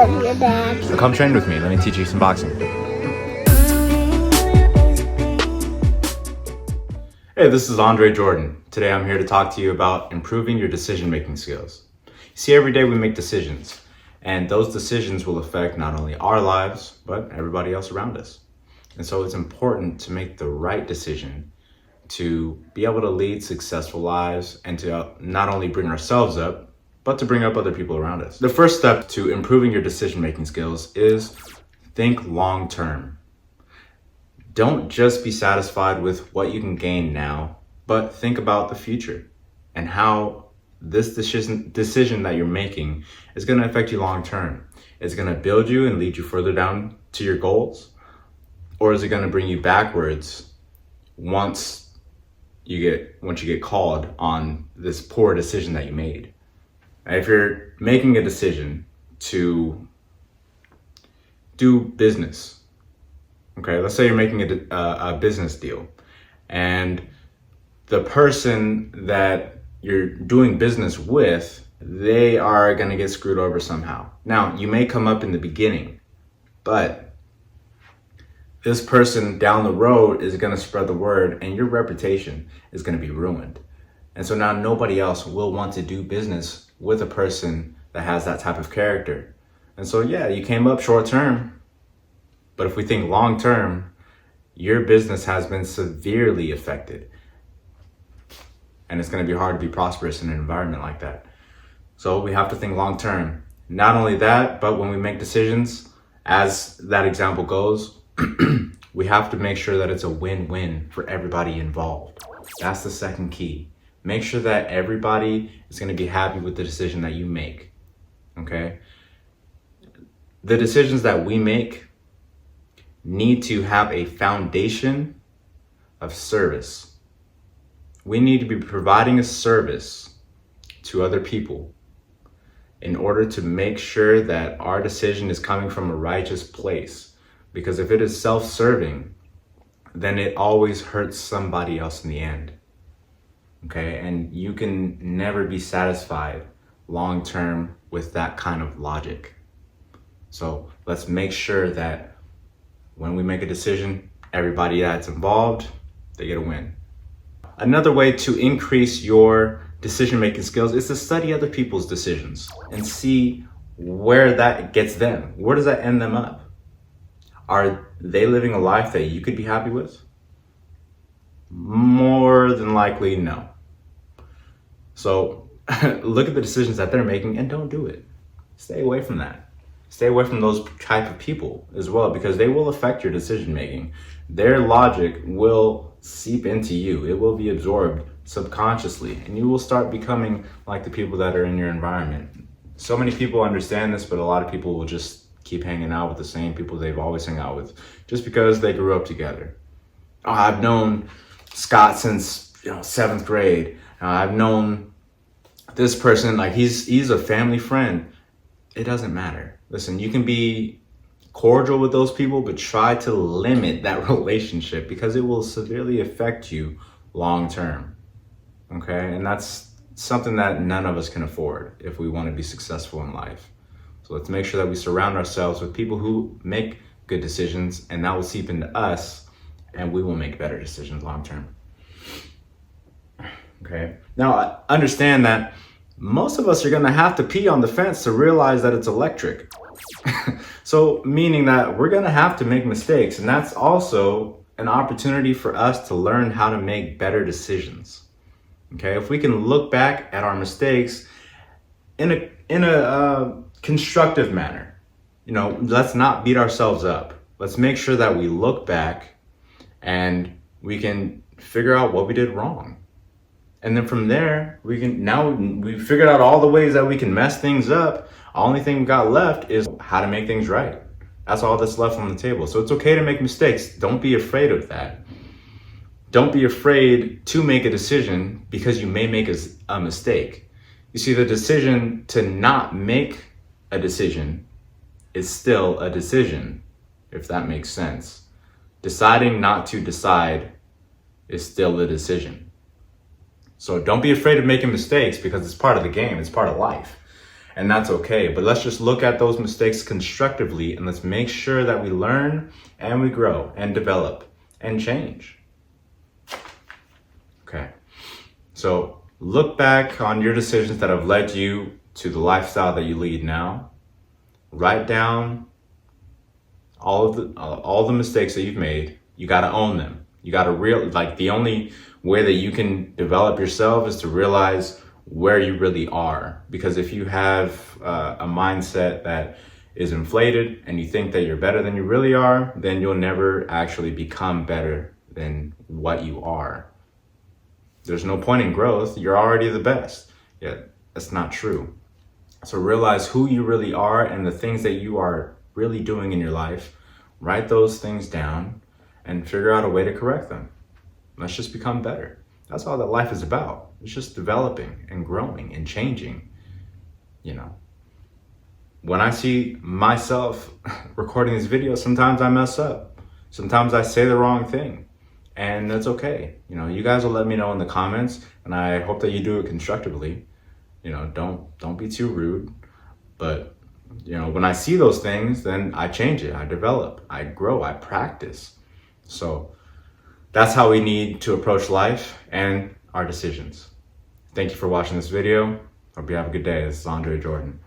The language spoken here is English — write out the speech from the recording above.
love you, Dad. So come train with me. Let me teach you some boxing. Hey, this is Andre Jordan. Today I'm here to talk to you about improving your decision-making skills. You see, every day we make decisions, and those decisions will affect not only our lives, but everybody else around us. And so it's important to make the right decision to be able to lead successful lives and to not only bring ourselves up, but to bring up other people around us. The first step to improving your decision-making skills is think long-term. Don't just be satisfied with what you can gain now, but think about the future and how this decision that you're making is going to affect you long-term. It's going to build you and lead you further down to your goals, or is it going to bring you backwards once you get called on this poor decision that you made? If you're making a decision to do business, okay, let's say you're making a business deal, and the person that you're doing business with, they are going to get screwed over somehow. Now, you may come up in the beginning, but this person down the road is going to spread the word, and your reputation is going to be ruined. And so now nobody else will want to do business with a person that has that type of character. And so, yeah, you came up short term, but if we think long term, your business has been severely affected. And it's going to be hard to be prosperous in an environment like that. So we have to think long term. Not only that, but when we make decisions, as that example goes, we have to make sure that it's a win-win for everybody involved. That's the second key. Make sure that everybody is going to be happy with the decision that you make. Okay? The decisions that we make need to have a foundation of service. We need to be providing a service to other people in order to make sure that our decision is coming from a righteous place. Because if it is self-serving, then it always hurts somebody else in the end. Okay? And you can never be satisfied long-term with that kind of logic. So let's make sure that when we make a decision, everybody that's involved, they get a win. Another way to increase your decision-making skills is to study other people's decisions and see where that gets them. Where does that end them up? Are they living a life that you could be happy with? More than likely, no. So look at the decisions that they're making and don't do it. Stay away from that. Stay away from those type of people as well, because they will affect your decision making. Their logic will seep into you. It will be absorbed subconsciously, and you will start becoming like the people that are in your environment. So many people understand this, but a lot of people will just keep hanging out with the same people they've always hung out with just because they grew up together. Oh, I've known Scott since 7th grade. I've known this person, like he's a family friend. It doesn't matter. Listen, you can be cordial with those people, but try to limit that relationship because it will severely affect you long term. Okay? And that's something that none of us can afford if we want to be successful in life. So let's make sure that we surround ourselves with people who make good decisions, and that will seep into us, and we will make better decisions long term. Okay? Now, understand that most of us are going to have to pee on the fence to realize that it's electric. So meaning that we're going to have to make mistakes, and that's also an opportunity for us to learn how to make better decisions. Okay, if we can look back at our mistakes in a constructive manner, let's not beat ourselves up. Let's make sure that we look back and we can figure out what we did wrong. And then from there, we've figured out all the ways that we can mess things up. The only thing we got left is how to make things right. That's all that's left on the table. So it's okay to make mistakes. Don't be afraid of that. Don't be afraid to make a decision because you may make a mistake. You see, the decision to not make a decision is still a decision, if that makes sense. Deciding not to decide is still a decision. So don't be afraid of making mistakes because it's part of the game. It's part of life. and that's okay. But let's just look at those mistakes constructively, and let's make sure that we learn and we grow and develop and change. Okay. So look back on your decisions that have led you to the lifestyle that you lead now. Write down all the mistakes that you've made. You got to own them. You got to the only way that you can develop yourself is to realize where you really are. Because if you have a mindset that is inflated and you think that you're better than you really are, then you'll never actually become better than what you are. There's no point in growth. You're already the best. Yeah, that's not true. So realize who you really are and the things that you are really doing in your life. Write those things down and figure out a way to correct them. Let's just become better. That's all that life is about. It's just developing and growing and changing. When I see myself recording this video, sometimes I mess up. Sometimes I say the wrong thing, and that's okay. You guys will let me know in the comments, and I hope that you do it constructively. Don't be too rude, but when I see those things, then I change it, I develop, I grow, I practice. So that's how we need to approach life and our decisions. Thank you for watching this video. Hope you have a good day. This is Andre Jordan.